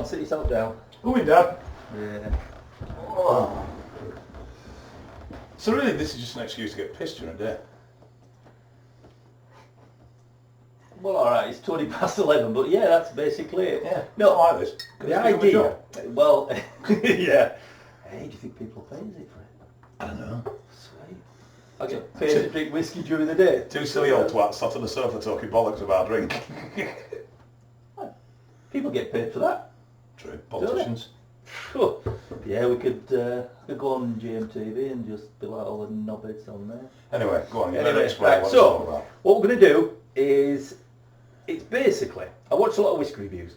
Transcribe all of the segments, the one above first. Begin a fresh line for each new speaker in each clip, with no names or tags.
sit yourself down.
Go in, Dad.
Yeah.
Oh. So really, this is just an excuse to get pissed during the day.
Well, all right, it's 20 past 11, but yeah, that's basically it.
Yeah.
No,
I like this.
the idea. Well, yeah. Hey, do you think people pay it for it?
I don't know.
Sweet. I get paid to drink whiskey during the day.
Two silly old twats sat on the sofa talking bollocks about drink.
People get paid for that.
True. Politicians.
Oh, yeah, we could go on GMTV and just be like all the knobheads on there.
Anyway, go on. You
Anyway,
better explain
right,
what it's all about.
what we're going to do is, it's basically, I watch a lot of whiskey reviews.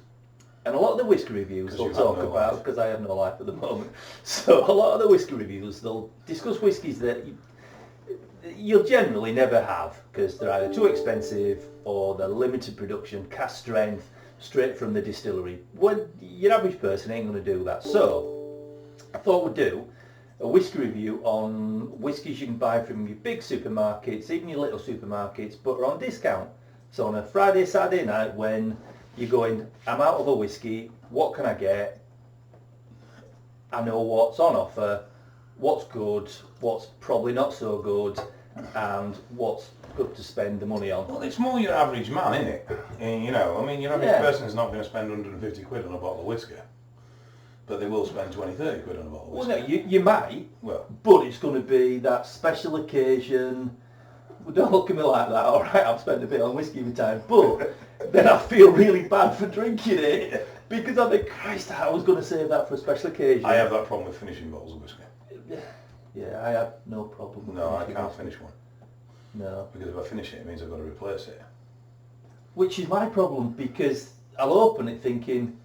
And a lot of the whiskey reviews they'll talk about, because I have no life at the moment, so a lot of the whiskey reviews, they'll discuss whiskies that you'll generally never have, because they're either too expensive or they're limited production, cask strength, straight from the distillery. Well, your average person ain't going to do that. So I thought we'd do a whiskey review on whiskies you can buy from your big supermarkets, even your little supermarkets, but are on discount. So on a Friday, Saturday night when you're going, I'm out of a whiskey, what can I get? I know what's on offer, what's good, what's probably not so good, and what's good to spend the money on.
Well, it's more your average man, isn't it? And, your average person is not going to spend 150 quid on a bottle of whiskey. But they will spend 20, 30 quid on a bottle of whiskey.
Well, no, you might, but it's going to be that special occasion. Well, don't look at me like that, alright, I've spent a bit on whiskey every time, but then I feel really bad for drinking it, because I think, Christ, I was going to save that for a special occasion.
I have that problem with finishing bottles of whiskey.
Yeah, I have no problem with
No, I can't finish one.
No.
Because if I finish it, it means I've got to replace it. Which
is my problem, because I'll open it thinking,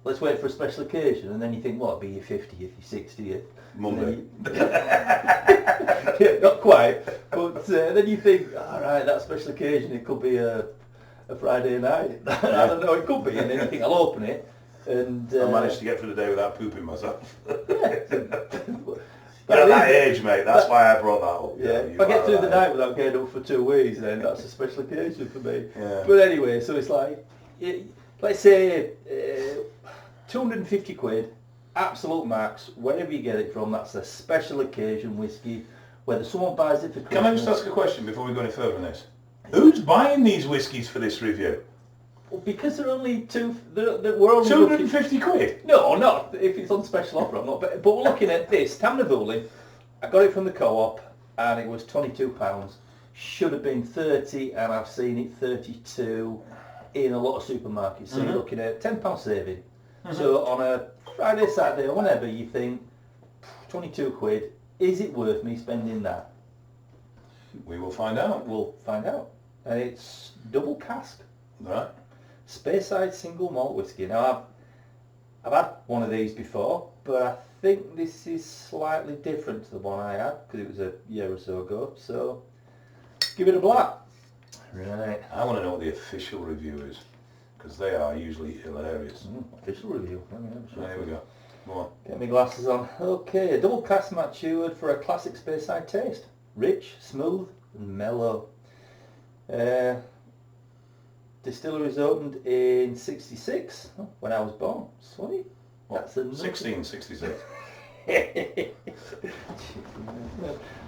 let's wait for a special occasion, and then you think, well, it'll be your 50th, your 60th.
Monday.
Yeah, not quite. But then you think, all right, that special occasion, it could be a Friday night. I don't know, it could be. And then you think, I'll open it. And
I managed to get through the day without pooping myself.
Yeah.
At that age, mate, that's why I brought that up.
Yeah, if I get through the night without getting up for 2 weeks, then that's a special occasion for me.
Yeah.
But anyway, so it's like, let's say 250 quid, absolute max, wherever you get it from, that's a special occasion whiskey, whether someone buys it for Christmas.
Can I just ask a question before we go any further on this? Who's buying these whiskies for this review?
Well, because they're only we're only
250 quid?
No, not if it's on special offer. I'm not. But we're looking at this tamnavulin. I got it from the co-op, and it was £22. Should have been 30, and I've seen it 32 in a lot of supermarkets. So you're looking at £10 saving. So on a Friday, Saturday, or whenever, you think 22 quid. Is it worth me spending that?
We will find out.
We'll find out. And it's double cask.
Right.
Speyside single malt whiskey. Now I've had one of these before, but I think this is slightly different to the one I had because it was a year or so ago. So give it a black. Right.
I want to know what the official review is, because they are usually hilarious.
Official review.
There we go. Go on.
Get my glasses on. Okay, a double cask matured for a classic Speyside taste. Rich, smooth, and mellow. Distilleries opened in '66, when I was born. Sweet.
That's 1666.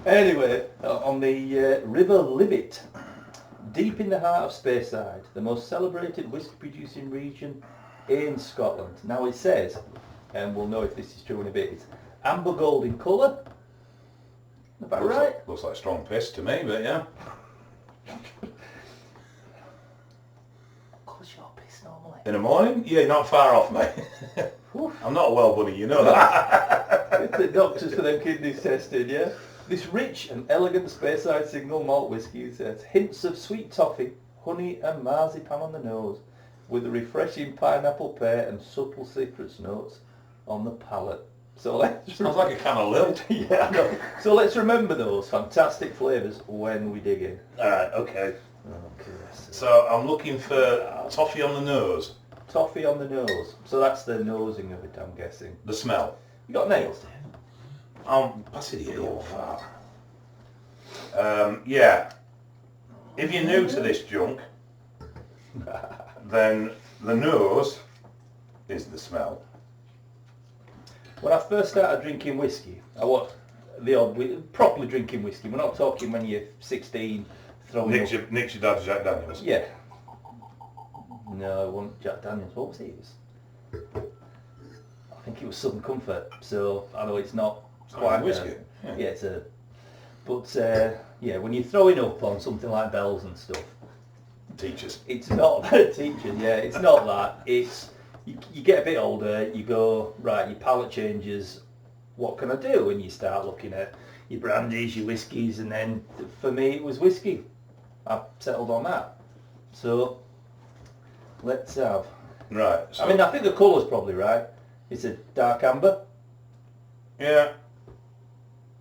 Anyway, on the River Livet, deep in the heart of Speyside, the most celebrated whiskey producing region in Scotland. Now it says, and we'll know if this is true in a bit, it's amber gold in colour. Is that right?
Looks like strong piss to me, but yeah. In the morning? Yeah, not far off, mate. I'm not a well bunny, you know that.
The doctors for them kidneys tested, yeah? This rich and elegant Speyside single malt whiskey says hints of sweet toffee, honey and marzipan on the nose, with a refreshing pineapple pear and subtle citrus notes on the palate. So
sounds like a can of lilt.
Yeah, I know. So let's remember those fantastic flavours when we dig in.
Alright, okay. So I'm looking for toffee on the nose.
Toffee on the nose. So that's the nosing of it, I'm guessing.
The smell.
You got nails, Dave?
Pass it here, you fart. Yeah. If you're new to this junk, then the nose is the smell.
When I first started drinking whiskey, I was properly drinking whiskey. We're not talking when you're 16, throwing
Nick's your dad's Jack Daniels.
Yeah. No, it wasn't Jack Daniels. What was it? I think it was Southern Comfort. So I know it's not quite
whiskey.
Yeah, it's a. But yeah, when you're throwing up on something like bells and stuff,
Teachers.
it's not teachers. Yeah, it's not that. It's you get a bit older. You go right. Your palate changes. What can I do? And you start looking at your brandies, your whiskies, and then for me it was whiskey. I settled on that. So let's have.
Right. So,
I mean, I think the colour's probably right. It's a dark amber.
Yeah.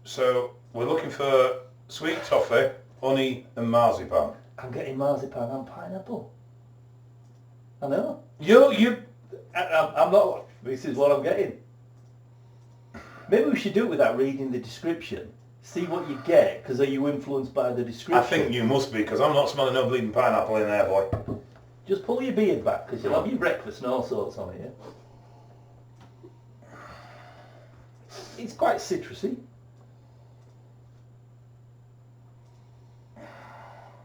So we're looking for sweet toffee, honey, and marzipan.
I'm getting marzipan and pineapple. I know. I'm not. This is what I'm getting. Maybe we should do it without reading the description. See what you get, because are you influenced by the description?
I think you must be, because I'm not smelling no bleeding pineapple in there, boy.
Just pull your beard back, because you'll have your breakfast and all sorts on here. It's quite citrusy.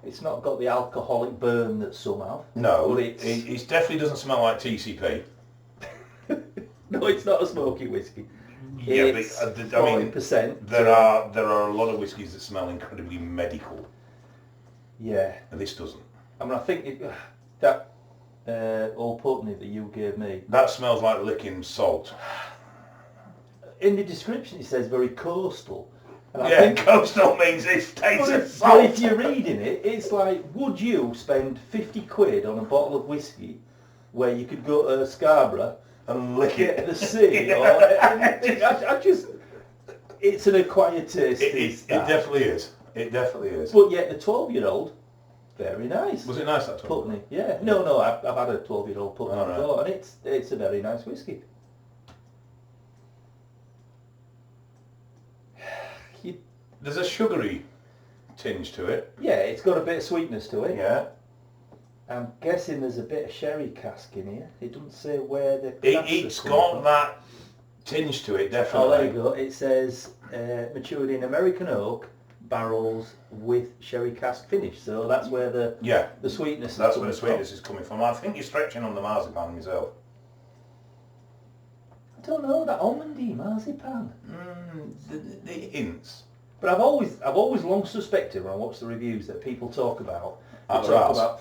It's not got the alcoholic burn that some have.
No,
but
it definitely doesn't smell like TCP.
No, it's not a smoky whiskey.
Yeah,
It's
but I mean,
40%.
there are a lot of whiskies that smell incredibly medical,
Yeah.
and this doesn't.
I mean, I think that old putney that you gave me,
That smells like licking salt.
in the description it says very coastal. And I
Yeah,
think,
coastal means it tastes of
but
salt.
if you're reading it, it's like, would you spend 50 quid on a bottle of whiskey where you could go to Scarborough
And lick
get
it.
the sea? Or I just, it's an acquired taste.
It definitely is. It definitely is.
But yet the 12-year-old, very nice.
Was it nice, that one?
Putney, yeah. No, I've had a 12-year-old Putney
All right.
before, and it's a very nice whiskey.
There's a sugary tinge to it.
Yeah, it's got a bit of sweetness to it.
Yeah.
I'm guessing there's a bit of sherry cask in here. It doesn't say where the
It's got that tinge to it, definitely.
Oh, there you go. It says matured in American oak barrels with sherry cask finish. So that's where the sweetness.
That's where the sweetness is coming from. I think you're stretching on the marzipan yourself.
I don't know, that almondy marzipan.
The hints.
But I've always long suspected when I watch the reviews that people talk about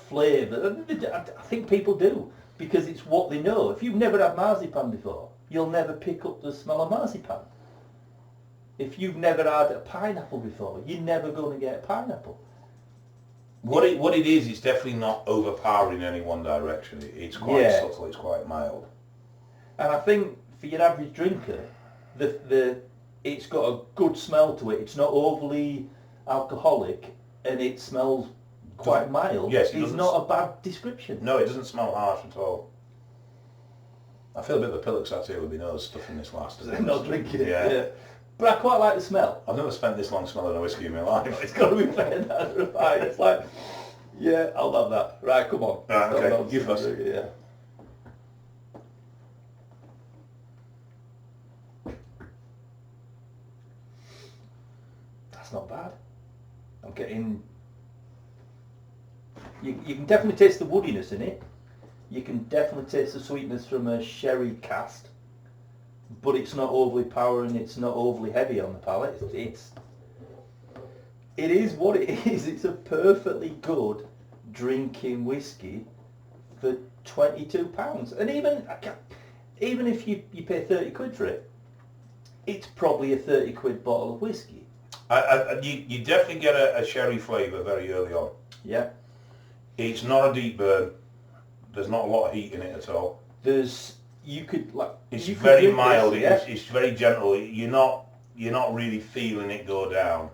flavour. I think people do because it's what they know. If you've never had marzipan before, you'll never pick up the smell of marzipan. If you've never had a pineapple before, you're never going to get a pineapple.
What it is, it's definitely not overpowering in any one direction. It's quite subtle. It's quite mild.
And I think for your average drinker, it's got a good smell to it. It's not overly alcoholic, and it smells quite mild.
Yes,
it's not a bad description.
No, it doesn't smell harsh at all. I feel a bit of a pillock sat here with my nose stuffing this last.
Not drinking it. Yeah. But I quite like the smell.
I've never spent this long smelling a whiskey in my life.
It's got to be fair. That's right. It's like, yeah, I'll have that. Right, come on.
Right, okay, you first.
Yeah. That's not bad. I'm getting... You can definitely taste the woodiness in it. You can definitely taste the sweetness from a sherry cask, but it's not overly powering. It's not overly heavy on the palate. It is what it is. It's a perfectly good drinking whiskey for £22, and even if you pay 30 quid for it, it's probably a 30 quid bottle of whiskey.
You definitely get a sherry flavour very early on.
Yeah.
It's not a deep burn. There's not a lot of heat in it at all.
It's
very mild. It's very gentle. You're not really feeling it go down.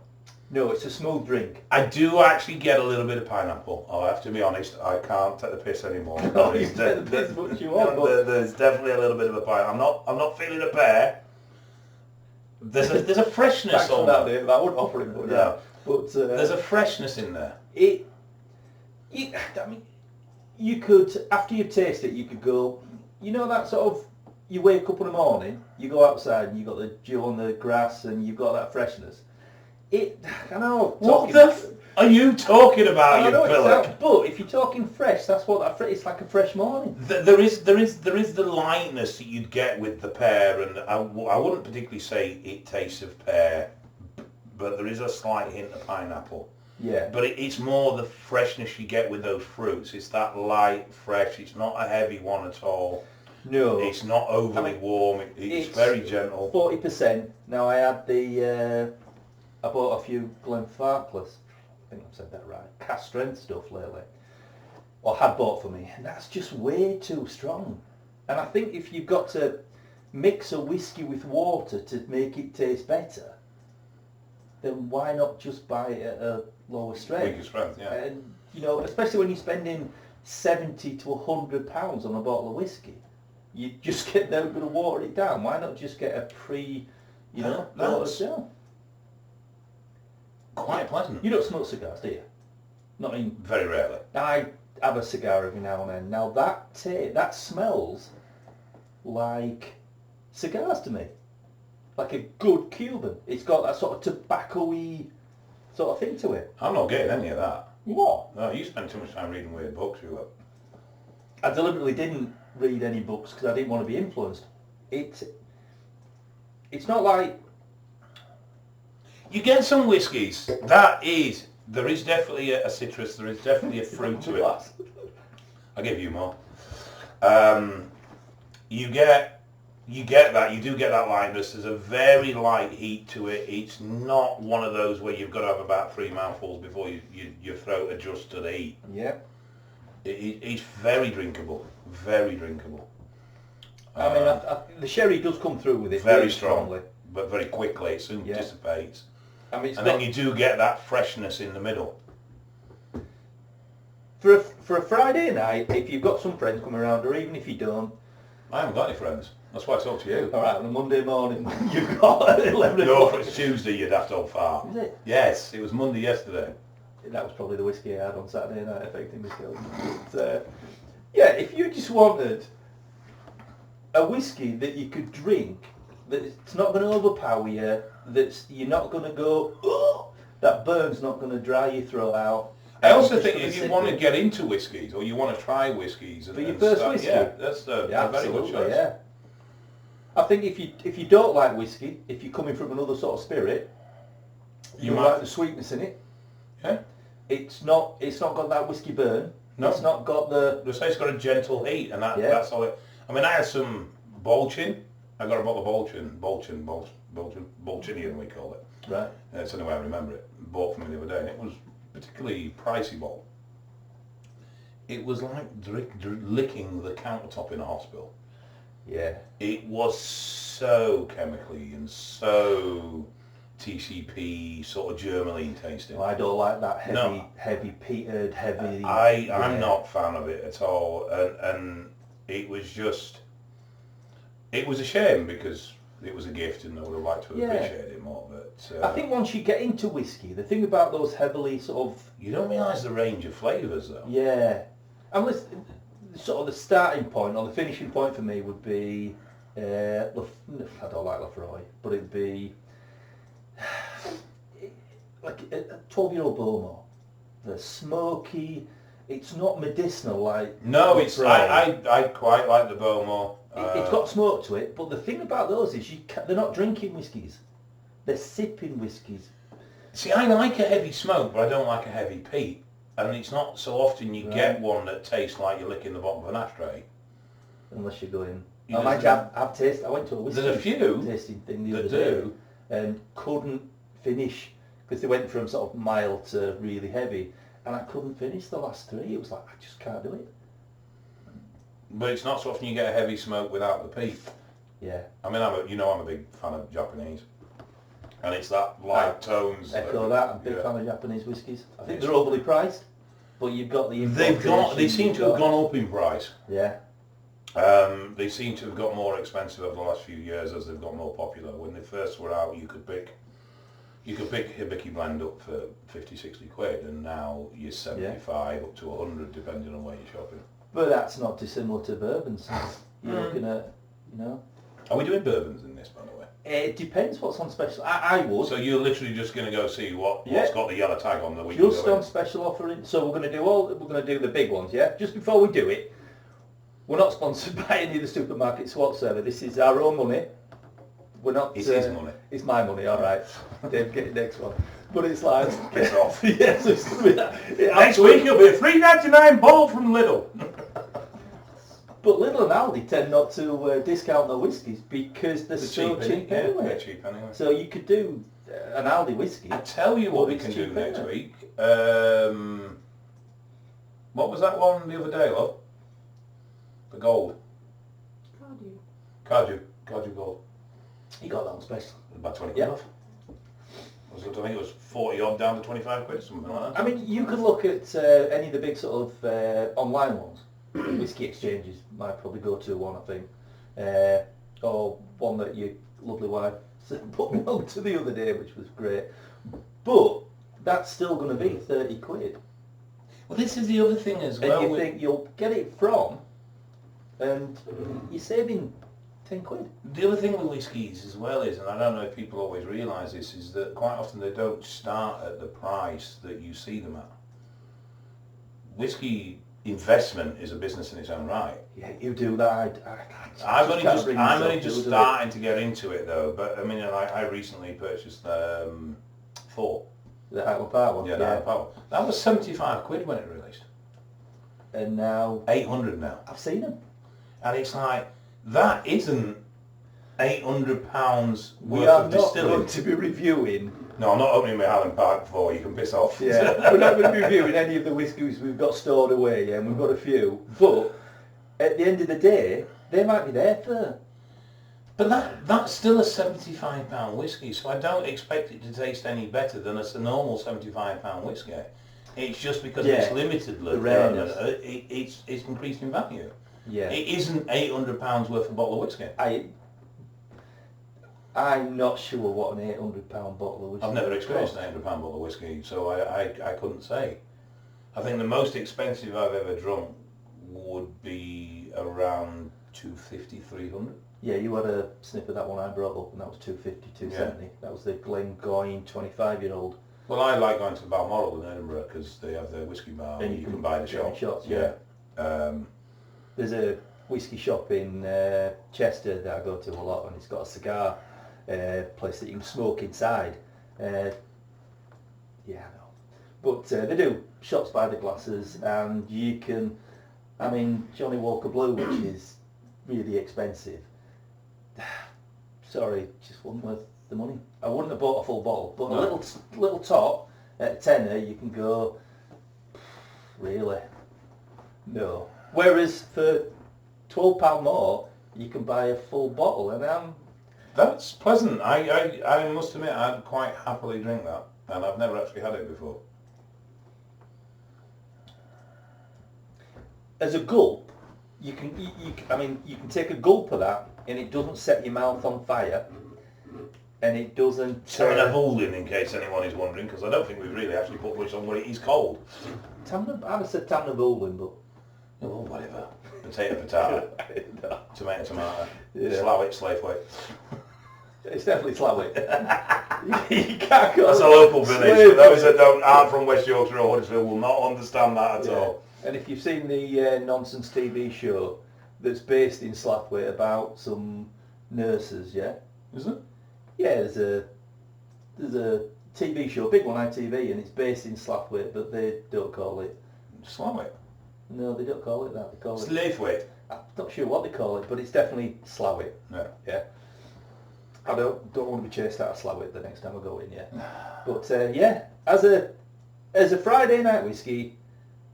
No, it's a smooth drink.
I do actually get a little bit of pineapple. I'll have to be honest. I can't take the piss anymore.
No, you take the piss as much as you want. But
There's definitely a little bit of a pineapple. I'm not feeling a pear. There's a freshness
thanks for
on
that,
there.
Dave. I wouldn't offer it, but
No.
yeah. But
There's a freshness in there.
I mean, you could, after you taste it, you could go, you know that sort of, you wake up in the morning, you go outside and you got the dew on the grass and you've got that freshness. I know.
What the are you talking about, you pillock?
But if you're talking fresh, that's what it's like a fresh morning.
There is the lightness that you'd get with the pear, and I wouldn't particularly say it tastes of pear, but there is a slight hint of pineapple.
Yeah.
But it's more the freshness you get with those fruits. It's that light, fresh. It's not a heavy one at all.
No.
It's not overly warm. It's very gentle.
40%. Now I had I bought a few Glenfarclas. I think I've said that right. Cast strength stuff lately. Or had bought for me. And that's just way too strong. And I think if you've got to mix a whiskey with water to make it taste better, then why not just buy it at a lower strength?
Weaker strength, yeah.
And, especially when you're spending £70 to £100 on a bottle of whiskey, you just get no good to water it down. Why not just get a watered down?
Quite pleasant.
You don't smoke cigars, do you? Not in...
Very rarely.
I have a cigar every now and then. Now that smells like cigars to me. Like a good Cuban. It's got that sort of tobacco-y sort of thing to it.
I'm not getting any of that.
What?
No, you spend too much time reading weird books, you will.
I deliberately didn't read any books because I didn't want to be influenced. It's not like...
You get some whiskies, there is definitely a citrus, there is definitely a fruit to it. I'll give you more. You do get that lightness. There's a very light heat to it. It's not one of those where you've got to have about 3 mouthfuls before your throat adjusts to the heat.
Yeah.
It's very drinkable, very drinkable.
I mean, the sherry does come through with it
very strongly, but very quickly. It soon dissipates. I mean, then you do get that freshness in the middle.
For a Friday night, if you've got some friends coming around, or even if you don't,
I haven't got any friends. That's why I talk to you.
All right, on a Monday morning, you've got 11 o'clock.
No, if it's Tuesday, you'd have to hold far.
Is it?
Yes, it was Monday yesterday.
That was probably the whiskey I had on Saturday night affecting me still. But, if you just wanted a whiskey that you could drink, that's not going to overpower you, you're not going to go, oh, that burn's not going to dry your throat out.
I also think if you want to get into whiskies, or you want to try whiskies,
for your first whiskey,
that's a very good choice.
Yeah. I think if you don't like whiskey, if you're coming from another sort of spirit, you might like the sweetness in it.
Yeah.
It's not got that whiskey burn.
No.
It's not got the...
It's got a gentle heat, and that's all it... I mean, I had some Bolchin. I got a bottle of Bolchinian, we call it.
Right.
That's the only way I remember it. Bought from me the other day, and it was a particularly pricey bottle. It was like licking the countertop in a hospital.
Yeah.
It was so chemically and so TCP sort of Germaline tasting.
Well, I don't like that heavy peated, heavy...
I'm not a fan of it at all, and it was just... It was a shame because it was a gift and I would have liked to have appreciated it more, but...
I think once you get into whiskey, the thing about those heavily sort of...
You don't realise the range of flavours though.
Yeah. Unless sort of the starting point or the finishing point for me would be... I don't like Lafroy, but it'd be... like a 12-year-old Bowmore. The smoky... It's not medicinal like...
No, it's... I quite like the Bowmore.
It's got smoke to it, but the thing about those is they're not drinking whiskies. They're sipping whiskies.
See, I like a heavy smoke, but I don't like a heavy peat. And it's not so often you get one that tastes like you're licking the bottom of an ashtray.
Unless you're going... I went to a whiskey
there's a few
tasting thing the other day and couldn't finish, because they went from sort of mild to really heavy, and I couldn't finish the last three. It was like, I just can't do it.
But it's not so often you get a heavy smoke without the peat.
Yeah.
I mean, I'm a big fan of Japanese, and it's that light tones.
Echo that. I'm a big fan of Japanese whiskies. I think they're overly priced, but you've got the...
They seem to have gone up in price.
Yeah.
They seem to have got more expensive over the last few years as they've got more popular. When they first were out, you could pick a Hibiki blend up for 50, 60 quid, and now you're 75 up to 100 depending on where you're shopping.
But that's not dissimilar to bourbons. You're looking at, you know.
Are we doing bourbons in this, by the way?
It depends what's on special. I would.
So you're literally just going to go see what's got the yellow tag on the week.
Just on special offering. So we're going to do the big ones, yeah? Just before we do it, we're not sponsored by any of the supermarkets whatsoever. This is our own money. We're not...
It's his money.
It's my money, alright. Dave, get the next one. But it's like...
Piss off.
Yes, it's going to be that.
Next week it'll be a $3.99 bottle from Lidl.
But Lidl and Aldi tend not to discount their whiskies because they're so cheap anyway.
They're cheap anyway.
So you could do an Aldi whiskey.
I tell you what we can do next week. What was that one the other day, love? The gold. Cardew Gold.
You got that on special.
About 20 quid off. I think it was 40 odd down to 25 quid, something like that.
I mean, you could look at any of the big sort of online ones. Whiskey exchanges might probably go to one, I think. Or one that your lovely wife put me on to the other day, which was great. But that's still going to be 30 quid.
Well, this is the other thing as well.
And you think you'll get it from, and you're saving 10 quid.
The other thing with whiskies as well is, and I don't know if people always realise this, is that quite often they don't start at the price that you see them at. Whiskey investment is a business in its own right.
Yeah, you do that.
I'm only just starting to get into it though. But I mean, I recently purchased 4.
The Highland Park one.
Yeah, the Highland Park one. That was 75 quid when it released.
And now
800 now.
I've seen them.
And it's like that isn't £800
We
worth
are
of
not
distilling.
going to be reviewing.
No, I'm not opening my Highland Park 4. You can piss off.
Yeah, we're not going to be reviewing any of the whiskies we've got stored away, yeah, and we've got a few. But at the end of the day, they might be there for...
But that's still a £75 whiskey, so I don't expect it to taste any better than a normal £75 whiskey. It's just because it's limited,
the rareness.
It's increased in value.
Yeah.
It isn't £800 worth of a bottle of whiskey.
I'm not sure what an £800 bottle of whiskey
I've never experienced an £800 bottle of whiskey, so I couldn't say. I think the most expensive I've ever drunk would be around 250, 300.
Yeah, you had a sniff of that one I brought up, and that was 250, 270. Yeah. That was the Glengoyne 25-year-old.
Well, I like going to Balmoral in Edinburgh because they have their whiskey bar and you can buy the
shots. Yeah. There's a whiskey shop in Chester that I go to a lot, and it's got a cigar place that you can smoke inside. Yeah, I know. But they do shots by the glasses, and you can, I mean, Johnny Walker Blue, which is really expensive. Sorry, just wasn't worth the money. I wouldn't have bought a full bottle, but a little top at a tenner, you can go, really? No. Whereas for £12 more, you can buy a full bottle, and
that's pleasant. I must admit, I'd quite happily drink that, and I've never actually had it before.
As a gulp, you can take a gulp of that, and it doesn't set your mouth on fire, and it doesn't...
Tamnavulin, in case anyone is wondering, because I don't think we've really actually put much on what it is cold.
I'd have said tamnavulin, but...
Oh, whatever. Potato.
No.
Tomato.
Yeah.
Slough it, Slaveway.
It's definitely Slough it. You can't go...
That's a local village. For those that aren't from West Yorkshire or Huddersfield will not understand that at all. And
if you've seen the nonsense TV show that's based in Slathwaite about some nurses, yeah?
Is it?
Yeah, there's a TV show, big one ITV, and it's based in Slathwaite, but they don't call it...
Slathwaite?
No, they don't call it that. They call
Slaveway.
I'm not sure what they call it, but it's definitely Slough. Yeah. I don't want to be chased out of Slough the next time I go in, yeah. But yeah, as a Friday night whiskey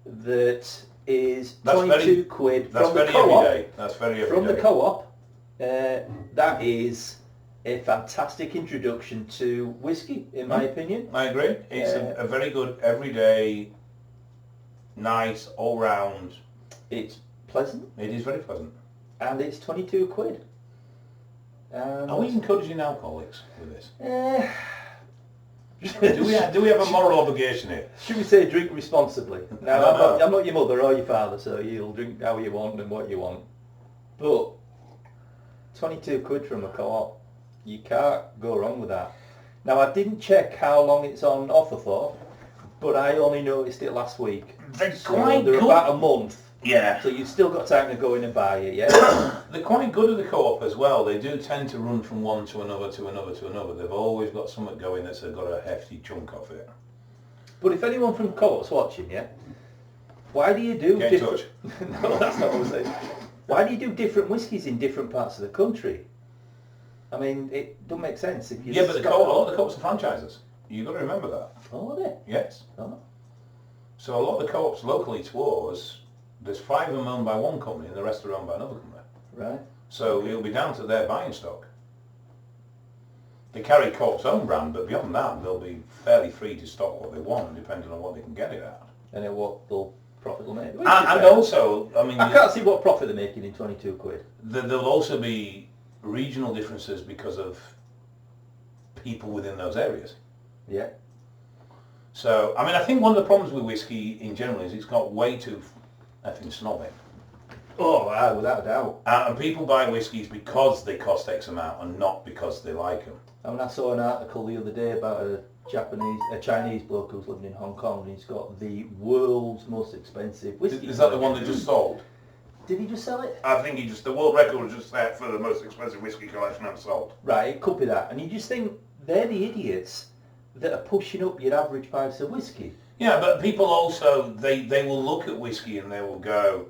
that is 22 quid from the co-op.
That's very everyday.
From the co-op, that is a fantastic introduction to whiskey, in my opinion.
I agree. It's a very good everyday, nice all round.
It's pleasant.
It is very pleasant.
And it's 22 quid.
Are we encouraging alcoholics with this? Do we have a moral obligation here?
Should we say drink responsibly? Now, I'm not your mother or your father, so you'll drink how you want and what you want. But 22 quid from a co-op. You can't go wrong with that. Now, I didn't check how long it's on offer for, but I only noticed it last week.
They're quite
they're
good.
about a month.
Yeah.
So you've still got time to go in and buy it, yeah?
They're quite good at the co-op as well. They do tend to run from one to another to another to another. They've always got something going that's got a hefty chunk of it.
But if anyone from co-op's watching, yeah, why do you do
Get in
different...
touch.
No, that's not what I'm saying. Why do you do different whiskies in different parts of the country? I mean, it don't make sense. If you
Yeah, but a lot of the co-ops are franchises. You've got to remember that.
Oh, are they?
Yes.
Oh.
So a lot of the co-ops locally to us, there's 5 of them owned by one company and the rest are owned by another company.
Right.
So it'll be down to their buying stock. They carry co-op's own brand, but beyond that, they'll be fairly free to stock what they want, depending on what they can get it at.
And then what profit they'll make.
And also, I mean...
I can't see what profit they're making in 22 quid.
There'll also be regional differences because of people within those areas.
Yeah.
So, I mean, I think one of the problems with whiskey in general is it's got way too effing snobbing.
Oh, wow, without a doubt.
And people buy whiskies because they cost X amount and not because they like them.
I mean, I saw an article the other day about a Chinese bloke who's living in Hong Kong, and he's got the world's most expensive whiskey.
Is that the one that just sold?
Did he just sell it?
I think the world record was just set for the most expensive whiskey collection ever sold.
Right, it could be that. And you just think they're the idiots that are pushing up your average price of whiskey.
Yeah, but people also, they will look at whiskey and they will go,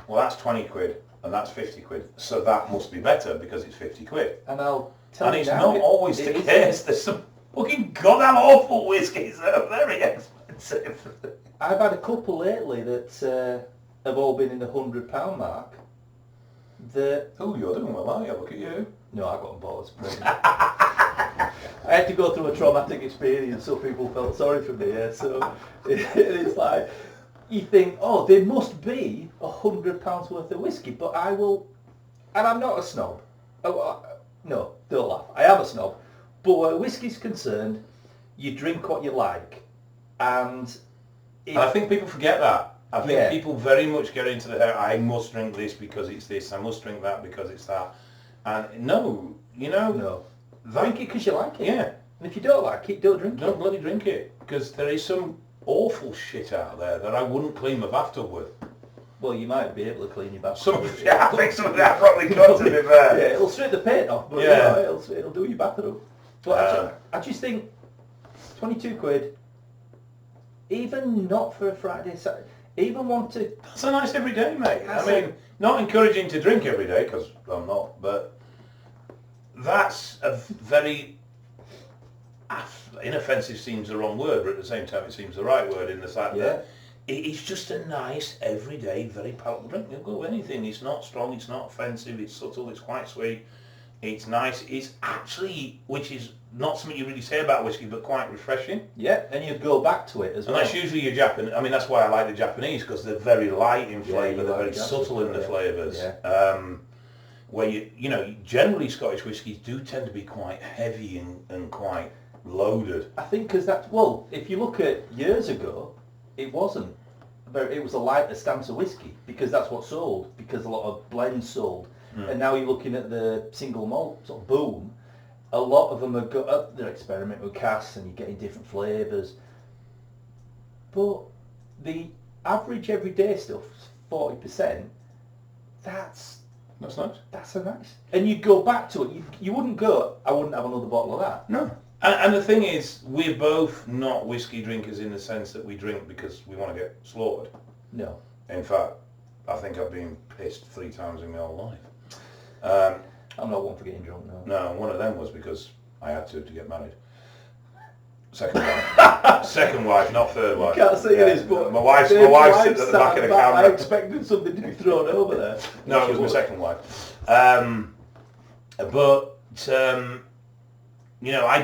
well, that's 20 quid and that's 50 quid, so that must be better because it's 50 quid.
And I'll tell you
it's
now,
not always the case. There's some fucking goddamn awful whiskies that are very expensive.
I've had a couple lately that have all been in the £100 mark.
Oh, you're doing well, aren't you? Look at you.
No, I got them bought as a present. I had to go through a traumatic experience, so people felt sorry for me. Yeah? So it's like, you think, oh, there must be £100 worth of whiskey, but I will, and I'm not a snob. No, don't laugh. I am a snob. But where whiskey's concerned, you drink what you like, and
I think people forget that. I think people very much get into the head, I must drink this because it's this, I must drink that because it's that. And no,
drink it because you like it.
Yeah.
And if you don't like it, don't drink it.
Don't bloody drink it, because there is some awful shit out there that I wouldn't clean my bathtub with.
Well, you might be able to clean your bathtub.
I think some of that probably got to be fair.
Yeah, it'll strip the paint off, but it'll do your bathroom. But I just think 22 quid, even not for a Friday, Saturday, even want to...
That's a nice everyday, mate. I mean, not encouraging to drink every day, because I'm not, but that's a very... Inoffensive seems the wrong word, but at the same time it seems the right word in the fact that it's just a nice, everyday, very palatable drink. You'll go with anything. It's not strong, it's not offensive, it's subtle, it's quite sweet, it's nice. It's actually, which is not something you really say about whiskey, but quite refreshing.
Yeah, and you go back to it as well.
And that's usually your Japanese. I mean, that's why I like the Japanese, because they're very light in flavour, they're very subtle in the flavours.
Yeah.
Where generally Scottish whiskies do tend to be quite heavy and quite loaded.
I think because if you look at years ago, it wasn't. It was a lighter stance of whiskey because that's what sold, because a lot of blends sold. And now you're looking at the single malt sort of boom. A lot of them they're experimenting with casks and you're getting different flavours. But the average everyday stuff, 40%, that's
nice.
That's a nice. And you'd go back to it. You wouldn't go, I wouldn't have another bottle of that.
No. And the thing is, we're both not whiskey drinkers in the sense that we drink because we want to get slaughtered.
No.
In fact, I think I've been pissed 3 times in my whole life.
I'm not one for getting drunk, no.
No, one of them was because I had to get married. Second wife. Second wife, not third wife.
You can't say this, but
my wife's sitting at the back of the camera.
I expected something to be thrown over there.
No, it was my second wife. I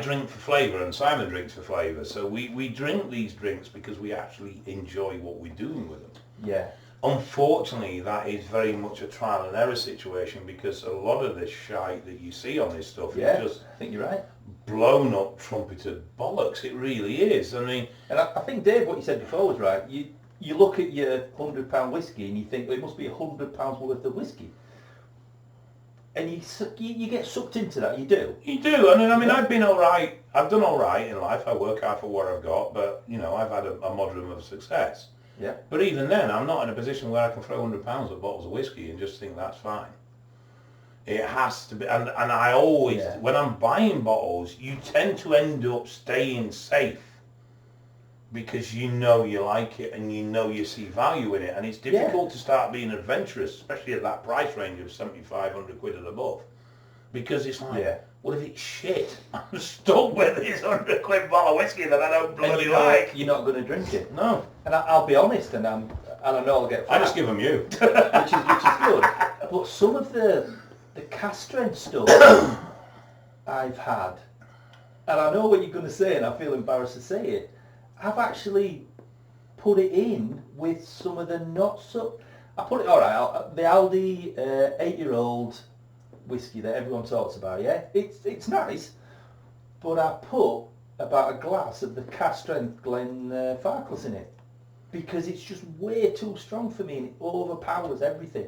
drink for flavour and Simon drinks for flavour. So we drink these drinks because we actually enjoy what we're doing with them.
Yeah.
Unfortunately, that is very much a trial and error situation because a lot of this shite that you see on this stuff is just
I think you're right.
blown up, trumpeted bollocks. It really is. I mean,
and I think, Dave, what you said before was right. You look at your £100 whiskey and you think, well, it must be £100 worth of whiskey. and you get sucked into that. You do.
You do, and I mean, I've been all right. I've done all right in life. I work hard for what I've got, but you know, I've had a modicum of success.
Yeah.
But even then, I'm not in a position where I can throw £100 at bottles of whiskey and just think that's fine. It has to be, and I always, when I'm buying bottles, you tend to end up staying safe because you know you like it and you know you see value in it, and it's difficult to start being adventurous, especially at that price range of 7,500 quid and above, because it's like, what if it's shit? I'm stuck with this 100 quid bottle of whiskey that I don't bloody like.
You're not going to drink it.
No.
And I'll be honest, and I know I'll get fat,
I just give them you.
which is good. But some of the cast strength stuff I've had, and I know what you're going to say, and I feel embarrassed to say it, I've actually put it in with some of the not so... I put it, alright, the Aldi 8-year-old whiskey that everyone talks about, it's nice, but I put about a glass of the cast strength Glen Farkless in it, because it's just way too strong for me and it overpowers everything.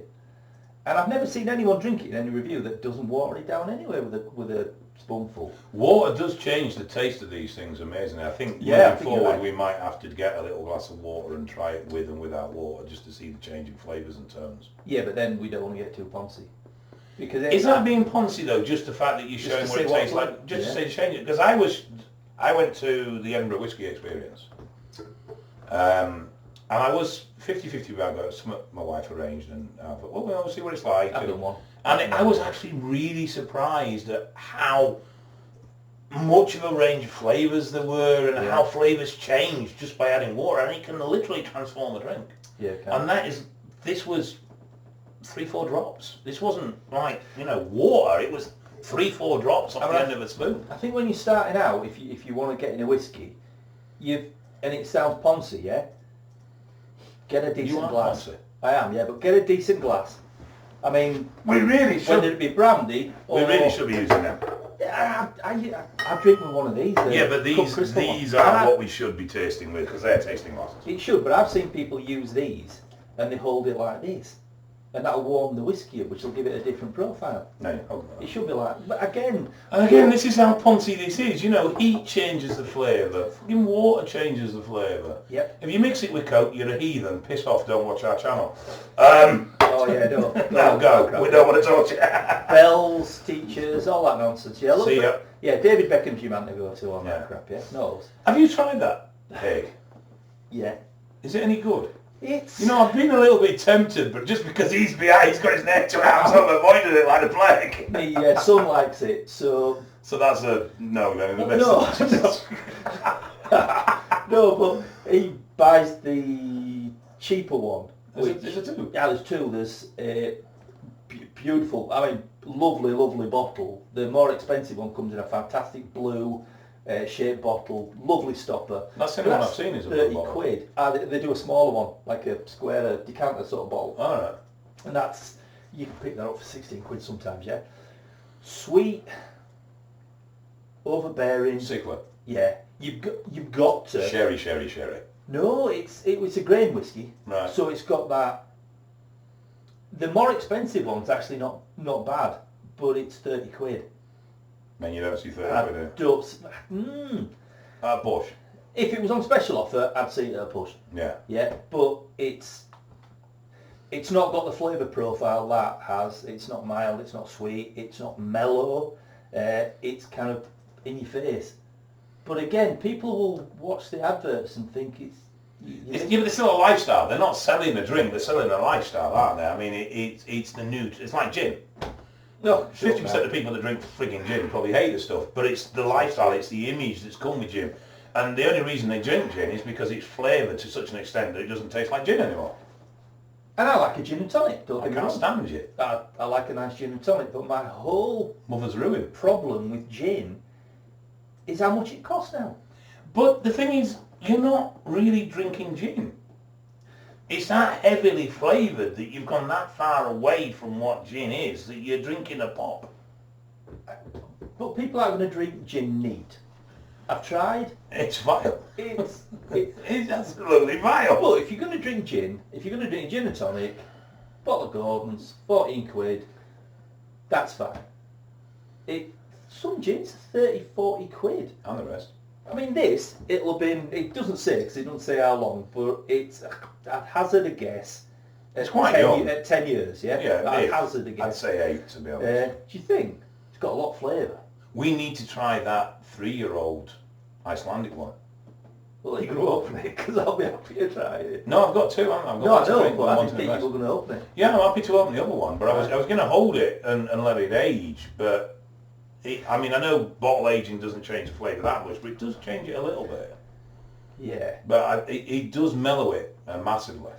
And I've never seen anyone drink it in any review that doesn't water it down anyway with a spoonful.
Water does change the taste of these things amazingly. I think moving forward we might have to get a little glass of water and try it with and without water just to see the change in flavours and tones.
Yeah, but then we don't want to get too poncy. Because
is that being poncy though? Just the fact that you're showing what it tastes like? Just to say change it? Because I went to the Edinburgh Whiskey Experience. And I was 50-50 about that. Something my wife arranged, and I thought, well, we'll see what it's like.
I've done one.
And I was actually really surprised at how much of a range of flavours there were, and how flavours change just by adding water, and it can literally transform a drink.
Yeah,
and this was 3-4 drops. This wasn't like, water. It was 3-4 drops off the end of a spoon.
I think when you're starting out, if you want to get in a whiskey, and it sounds poncy, get a decent glass.
Poncy?
I am, but get a decent glass. I mean,
we really should.
Whether it be brandy or...
We really should be using them.
I drink with one of these.
But these are what we should be tasting with, because they're tasting glasses.
It should, but I've seen people use these and they hold it like this. And that'll warm the whiskey up, which will give it a different profile.
No,
it should be like... But again,
this is how poncy this is. Heat changes the flavour. Fucking water changes the flavour.
Yep.
If you mix it with Coke, you're a heathen. Piss off, don't watch our channel.
Don't.
No, go. We don't want to talk to you.
Bells, teachers, all that nonsense. Yeah,
see ya.
Yeah, David Beckham's your man to go to on that crap, No.
Have you tried that pig?
Yeah.
Is it any good?
It's...
I've been a little bit tempted, but just because he's behind, he's got his neck to arms, I've avoided it like the plague.
My son likes it, so...
So that's a no then, in the best
No, but he buys the cheaper one.
Is it two?
Yeah, there's two. There's a beautiful, lovely bottle. The more expensive one comes in a fantastic blue shaped bottle, lovely stopper.
That's the only one I've seen is a blue bottle.
30 quid. They do a smaller one, like a square decanter sort of bottle.
Alright.
And you can pick that up for 16 quid sometimes, Sweet, overbearing.
Sickler.
Yeah. You've got to...
Sherry.
No, it was a grain whiskey.
Right.
So it's got that... The more expensive one's actually not bad, but it's 30 quid.
And you don't see 30 quid in? At a push?
If it was on special offer, I'd see it at a push.
Yeah.
Yeah, but it's not got the flavour profile that has. It's not mild, it's not sweet, it's not mellow. It's kind of in your face. But again, people will watch the adverts and think it's...
But it's still a lifestyle. They're not selling a drink, they're selling a lifestyle, aren't they? I mean, it's the new... It's like gin.
No,
50% of people that drink frigging gin probably hate the stuff, but it's the lifestyle, it's the image that's come with gin. And the only reason they drink gin is because it's flavoured to such an extent that it doesn't taste like gin anymore.
And I like a gin and tonic, don't
I
get me
can't
wrong.
stand gin.
I like a nice gin and tonic, but my whole
Mother's ruin
problem with gin is how much it costs now.
But the thing is, you're not really drinking gin. It's that heavily flavoured that you've gone that far away from what gin is that you're drinking a pop.
But people aren't going to drink gin neat. I've tried.
It's vile.
It's
absolutely vile.
Well, if you're going to drink gin, gin and tonic, bottle of Gordon's, 14 quid, That's fine. Some gins are 30, 40 quid.
And the rest.
I mean, this, it'll have been, it doesn't say, because it doesn't say how long, but it's, I'd hazard a guess.
It's quite young.
At 10 years, yeah?
Yeah,
I'd hazard a guess.
I'd say 8, to be honest.
Do you think? It's got a lot of flavour.
We need to try that 3-year-old Icelandic one.
Well, you can open it, because I'll be happy to try it.
No, I've got 2, haven't I? I've got
No, I
one to
know,
drink,
but
one
I
to
didn't think you
invest.
were going to open it.
Yeah, I'm happy to open the other one, but I was going to hold it and let it age, but I mean, I know bottle aging doesn't change the flavour that much, but it does change it a little bit.
Yeah.
But it does mellow it massively.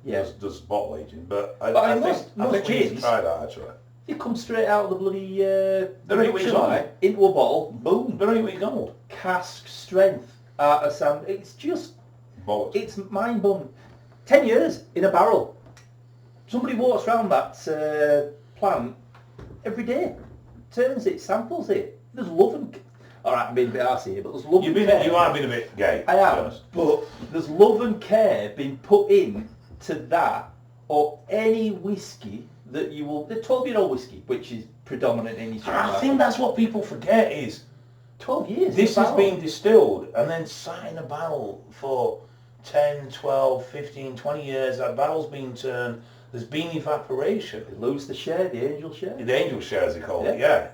Yeah.
Does bottle aging, but I
most
think we need to
gins,
try that actually.
they come straight out of the bloody
They're 8 weeks old.
into a bottle, boom.
They're 8 weeks old.
Cask strength. It's just,
Bollocks.
it's mind-blowing. 10 years in a barrel. Somebody walks around that plant every day. Turns it, samples it. There's love and... Alright, I'm being a bit arsey here, but there's love and care.
You are being a bit gay.
I am, but there's love and care being put in to that or any whiskey that you will... The 12-year-old whiskey, which is predominant in Eastern
I think that's what people forget is
12 years.
this has been distilled and then sat in a barrel for 10, 12, 15, 20 years. That barrel's been turned. There's been evaporation.
They lose the share, the angel share.
The angel share, as they call it, yeah.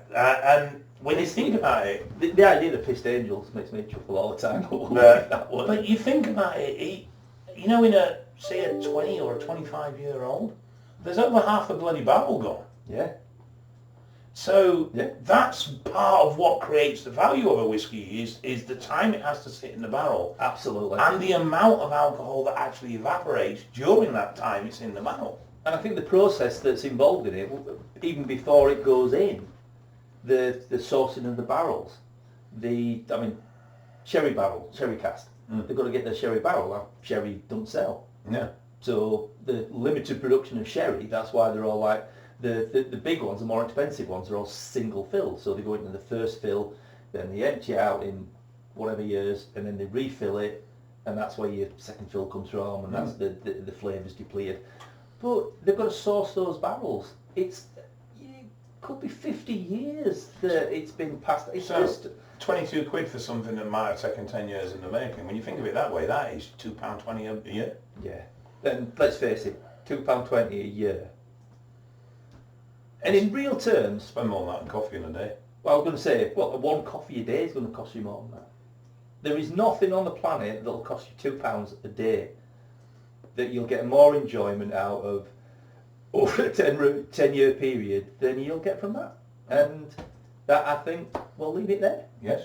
And when you think about it...
The idea of pissed angels makes me chuckle all the time. But
you think about it, you know, in a, say, a 20 or a 25-year-old, there's over half the bloody barrel gone.
Yeah.
So that's part of what creates the value of a whiskey is the time it has to sit in the barrel.
Absolutely.
And the amount of alcohol that actually evaporates during that time it's in the barrel.
And I think the process that's involved in it, even before it goes in, the sourcing of the barrels, sherry barrel, sherry cask, they've got to get their sherry barrel. Now, sherry don't sell.
Yeah.
So the limited production of sherry, that's why they're all like, the big ones, the more expensive ones, are all single fill. So they go into the first fill, then they empty out in whatever years, and then they refill it, and that's where your second fill comes from, and that's the flavours depleted. But they've got to source those barrels. It could be 50 years that it's been passed. It's
so,
just
22 quid for something that might have taken 10 years in the making. When you think of it that way, that is £2.20 a year.
Yeah. Then let's face it, £2.20 a year. And in real terms...
Spend more than that on coffee in a day.
Well, I was going to say, one coffee a day is going to cost you more than that. There is nothing on the planet that will cost you £2 a day that you'll get more enjoyment out of over a 10-year period than you'll get from that. And that, I think, we'll leave it there.
Yes.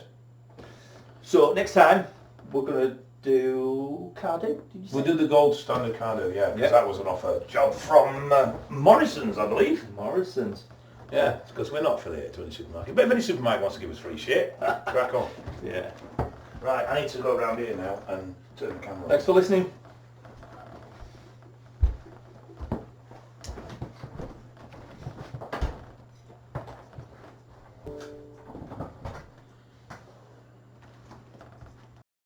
So next time, we're going to do Cardiff, did you say?
We'll do the gold standard Cardiff, yeah, because that was an offer job from Morrison's, I believe.
Morrison's.
Yeah, because we're not affiliated to any supermarket. But if any supermarket wants to give us free shit, crack on.
Yeah.
Right, I need to go around here now and turn the camera on.
Thanks for listening.